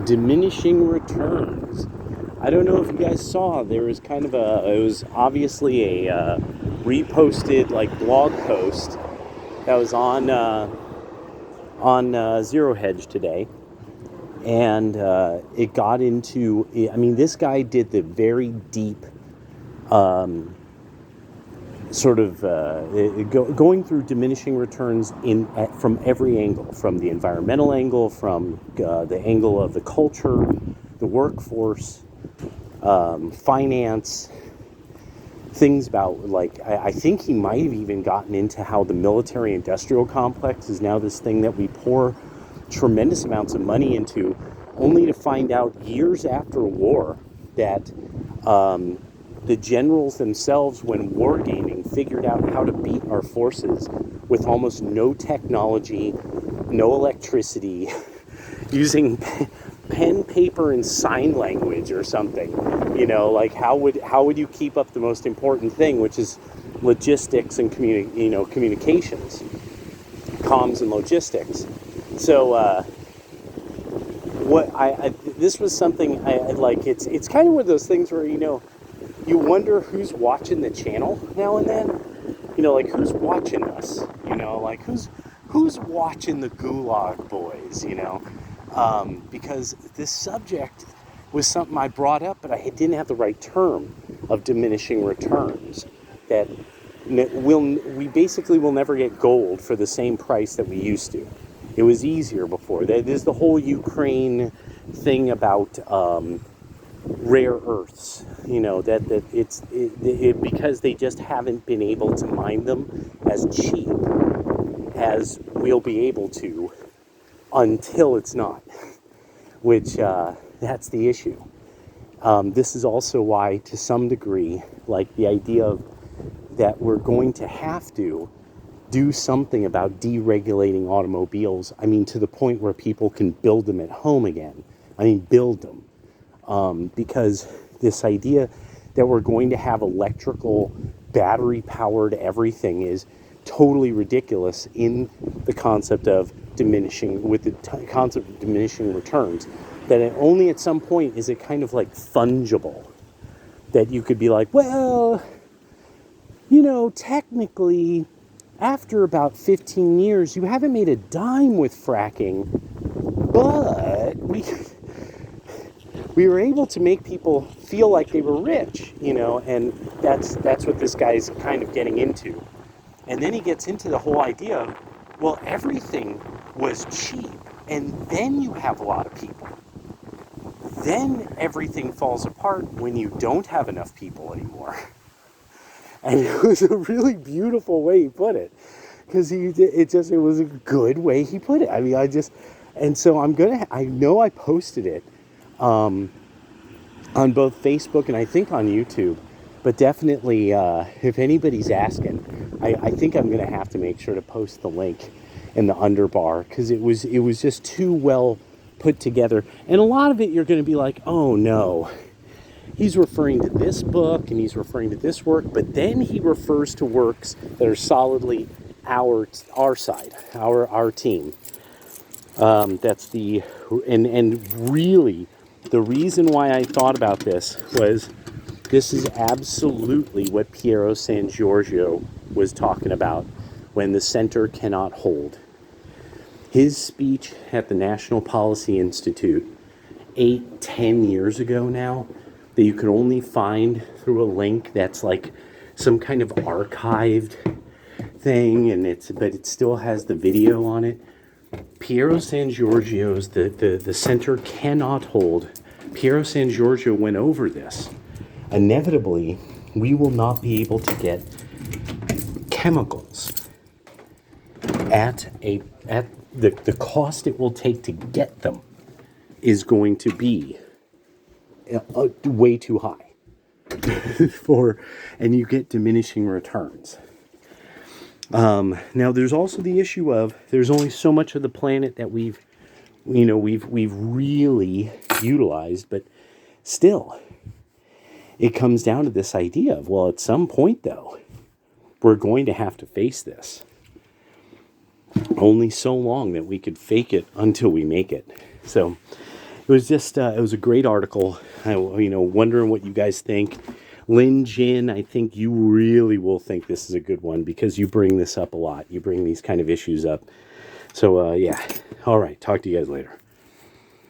Diminishing Returns. I don't know if you guys saw, there was it was obviously a reposted blog post that was on Zero Hedge today, and it got into. I mean, this guy did the very deep, going through diminishing returns from every angle, from the environmental angle, from the angle of the culture, the workforce, finance, things about I think he might have even gotten into how the military industrial complex is now this thing that we pour tremendous amounts of money into, only to find out years after a war that the generals themselves, when wargaming, figured out how to beat our forces with almost no technology, no electricity, using pen, paper, and sign language or something. How would you keep up the most important thing, which is logistics and communications, comms and logistics. So this was something I like. It's kind of one of those things where you wonder who's watching the channel now and then. Who's watching us? Who's watching the Gulag Boys? Because this subject was something I brought up, but I didn't have the right term of diminishing returns. That we basically will never get gold for the same price that we used to. It was easier before. There's the whole Ukraine thing about rare earths. Because they just haven't been able to mine them as cheap as we'll be able to until it's not. Which that's the issue. This is also why, to some degree, the idea of that we're going to have to do something about deregulating automobiles. I mean, to the point where people can build them at home again. I mean, build them. Because this idea that we're going to have electrical, battery-powered everything is totally ridiculous in the concept of diminishing returns. That only at some point is it kind of fungible. That you could be technically, after about 15 years, you haven't made a dime with fracking, but we were able to make people feel like they were rich, and that's what this guy's kind of getting into. And then he gets into the whole idea of, well, everything was cheap, and then you have a lot of people. Then everything falls apart when you don't have enough people anymore. And it was a really beautiful way he put it, because it was a good way he put it. I mean, and so I know I posted it on both Facebook and I think on YouTube, but definitely if anybody's asking, I think I'm going to have to make sure to post the link in the underbar, because it was just too well put together. And a lot of it you're going to be like, oh no, he's referring to this book and he's referring to this work, but then he refers to works that are solidly our side, our team. That's and really the reason why I thought about this was this is absolutely what Piero San Giorgio was talking about when the center cannot hold. His speech at the National Policy Institute 8-10 years ago now, that you could only find through a link that's some kind of archived thing, but it still has the video on it. Piero San Giorgio's the center cannot hold. Piero San Giorgio went over this. Inevitably, we will not be able to get chemicals at the cost it will take to get them is going to be way too high and you get diminishing returns. Now there's also the issue of there's only so much of the planet that we've really utilized, but still it comes down to this idea of, well, at some point though, we're going to have to face this. Only so long that we could fake it until we make it. So it was just it was a great article. Wondering what you guys think. Lin Jin, I think you really will think this is a good one because you bring this up a lot. You bring these kind of issues up. So yeah, all right. Talk to you guys later.